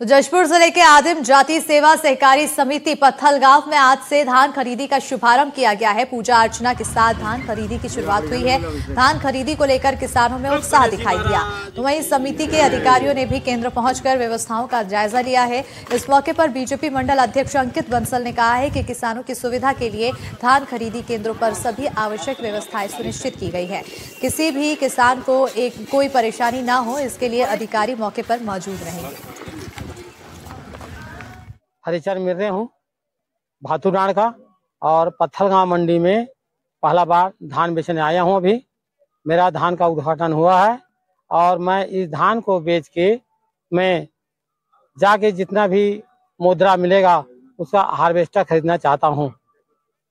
तो जशपुर जिले के आदिम जाति सेवा सहकारी समिति पत्थलगांव में आज से धान खरीदी का शुभारंभ किया गया है। पूजा अर्चना के साथ धान खरीदी की शुरुआत हुई है। धान खरीदी को लेकर किसानों में उत्साह दिखाई दिया। तो वहीं समिति के अधिकारियों ने भी केंद्र पहुंचकर व्यवस्थाओं का जायजा लिया है। इस मौके पर बीजेपी मंडल अध्यक्ष अंकित बंसल ने कहा है कि किसानों की सुविधा के लिए धान खरीदी केंद्रों पर सभी आवश्यक व्यवस्थाएं सुनिश्चित की गई है। किसी भी किसान को कोई परेशानी न हो, इसके लिए अधिकारी मौके पर मौजूद रहेंगे। हरिचरण मिर्रे हूँ भातुराण का, और पत्थलगांव मंडी में पहला बार धान बेचने आया हूँ। अभी मेरा धान का उद्घाटन हुआ है और मैं इस धान को बेच के मैं जाके जितना भी मुद्रा मिलेगा उसका हार्वेस्टर खरीदना चाहता हूँ।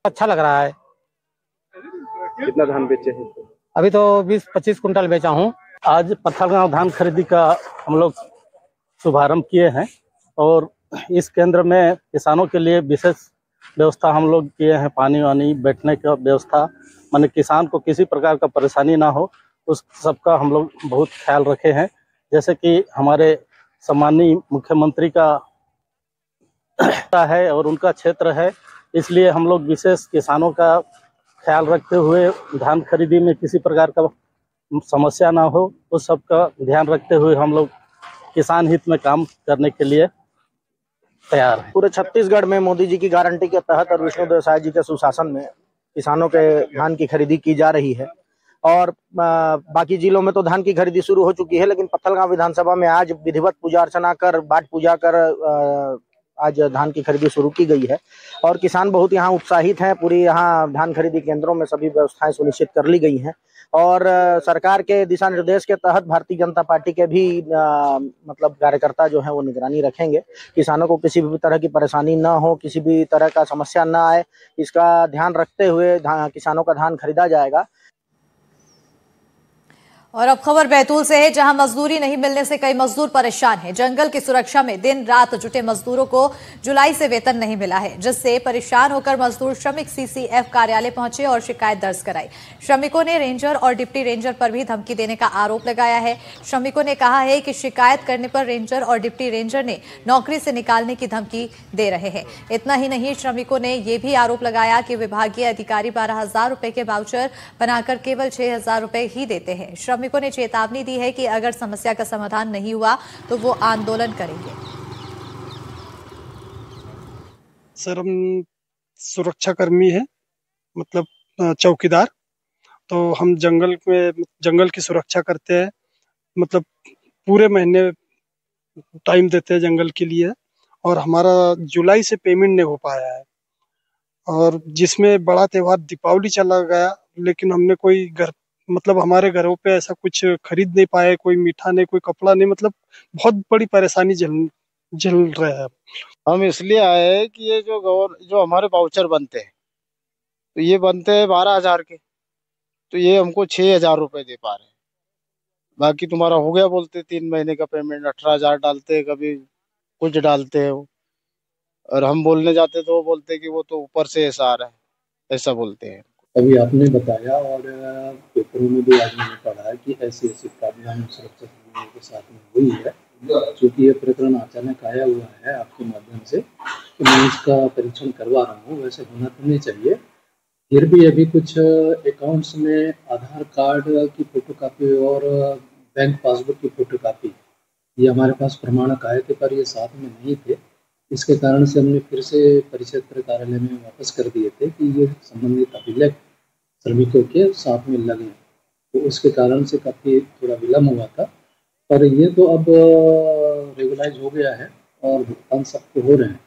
अच्छा लग रहा है। कितना धान बेचे हैं? अभी तो 20-25 कुंटल बेचा हूँ। आज पत्थलगांव धान खरीदी का हम लोग शुभारंभ किए हैं और इस केंद्र में किसानों के लिए विशेष व्यवस्था हम लोग किए हैं। पानी वानी बैठने का व्यवस्था, माने किसान को किसी प्रकार का परेशानी ना हो उस सबका हम लोग बहुत ख्याल रखे हैं। जैसे कि हमारे सम्माननीय मुख्यमंत्री का है और उनका क्षेत्र है, इसलिए हम लोग विशेष किसानों का ख्याल रखते हुए धान खरीदी में किसी प्रकार का समस्या ना हो उस सब का ध्यान रखते हुए हम लोग किसान हित में काम करने के लिए तैयार है। पूरे छत्तीसगढ़ में मोदी जी की गारंटी के तहत और विष्णुदेव साय जी के सुशासन में किसानों के धान की खरीदी की जा रही है और बाकी जिलों में तो धान की खरीदी शुरू हो चुकी है, लेकिन पत्थलगांव विधानसभा में आज विधिवत पूजा अर्चना कर बाट पूजा कर आज धान की खरीदी शुरू की गई है और किसान बहुत यहाँ उत्साहित हैं। पूरी यहाँ धान खरीदी केंद्रों में सभी व्यवस्थाएं सुनिश्चित कर ली गई हैं और सरकार के दिशा निर्देश के तहत भारतीय जनता पार्टी के भी मतलब कार्यकर्ता जो है वो निगरानी रखेंगे। किसानों को किसी भी तरह की परेशानी ना हो, किसी भी तरह का समस्या ना आए, इसका ध्यान रखते हुए किसानों का धान खरीदा जाएगा। और अब खबर बैतूल से है, जहां मजदूरी नहीं मिलने से कई मजदूर परेशान हैं। जंगल की सुरक्षा में दिन रात जुटे मजदूरों को जुलाई से वेतन नहीं मिला है, जिससे परेशान होकर मजदूर श्रमिक सीसीएफ कार्यालय पहुंचे और शिकायत दर्ज कराई। श्रमिकों ने रेंजर और डिप्टी रेंजर पर भी धमकी देने का आरोप लगाया है। श्रमिकों ने कहा है कि शिकायत करने पर रेंजर और डिप्टी रेंजर ने नौकरी से निकालने की धमकी दे रहे हैं। इतना ही नहीं, श्रमिकों ने यह भी आरोप लगाया कि विभागीय अधिकारी 12,000 रुपए के वाउचर बनाकर केवल 6,000 रुपए ही देते हैं। श्रमिकों ने चेतावनी दी है कि अगर समस्या का समाधान नहीं हुआ तो वो आंदोलन करेंगे। सर, हम सुरक्षा कर्मी हैं, मतलब चौकीदार। तो हम जंगल की सुरक्षा करते हैं, मतलब पूरे महीने टाइम देते हैं जंगल के लिए और हमारा जुलाई से पेमेंट नहीं हो पाया है और जिसमें बड़ा त्योहार दीपावली चला गया, लेकिन हमने कोई मतलब हमारे घरों पे ऐसा कुछ खरीद नहीं पाए, कोई मीठा नहीं, कोई कपड़ा नहीं, मतलब बहुत बड़ी परेशानी झेल रहे हैं। हम इसलिए आए कि ये जो हमारे वाउचर बनते हैं तो ये बनते हैं 12,000 के, तो ये हमको 6,000 रुपए दे पा रहे हैं। बाकी तुम्हारा हो गया बोलते 3 महीने का पेमेंट, 18,000 डालते हैं, कभी कुछ डालते हैं वो, और हम बोलने जाते तो वो बोलते कि वो तो ऊपर से ऐसा आ रहा है, ऐसा बोलते हैं। अभी आपने बताया और पेपरों में भी आज मैंने पढ़ा है कि ऐसी प्रावधान सुरक्षा कर्मियों के साथ में हुई है। चूँकि ये प्रकरण अचानक आया हुआ है आपके माध्यम से, कि मैं इसका परीक्षण करवा रहा हूँ। वैसे होना तो नहीं चाहिए, फिर भी अभी कुछ अकाउंट्स में आधार कार्ड की फोटोकॉपी और बैंक पासबुक की फोटोकॉपी ये हमारे पास प्रमाणक आए थे, पर ये साथ में नहीं थे। इसके कारण से हमने फिर से परिक्षेत्र कार्यालय में वापस कर दिए थे कि ये संबंधित अभिलेख श्रमिकों के साथ में लगे, तो उसके कारण से काफ़ी थोड़ा विलम्ब हुआ था। पर ये तो अब रेगुलाइज हो गया है और भुगतान सबको हो रहे हैं।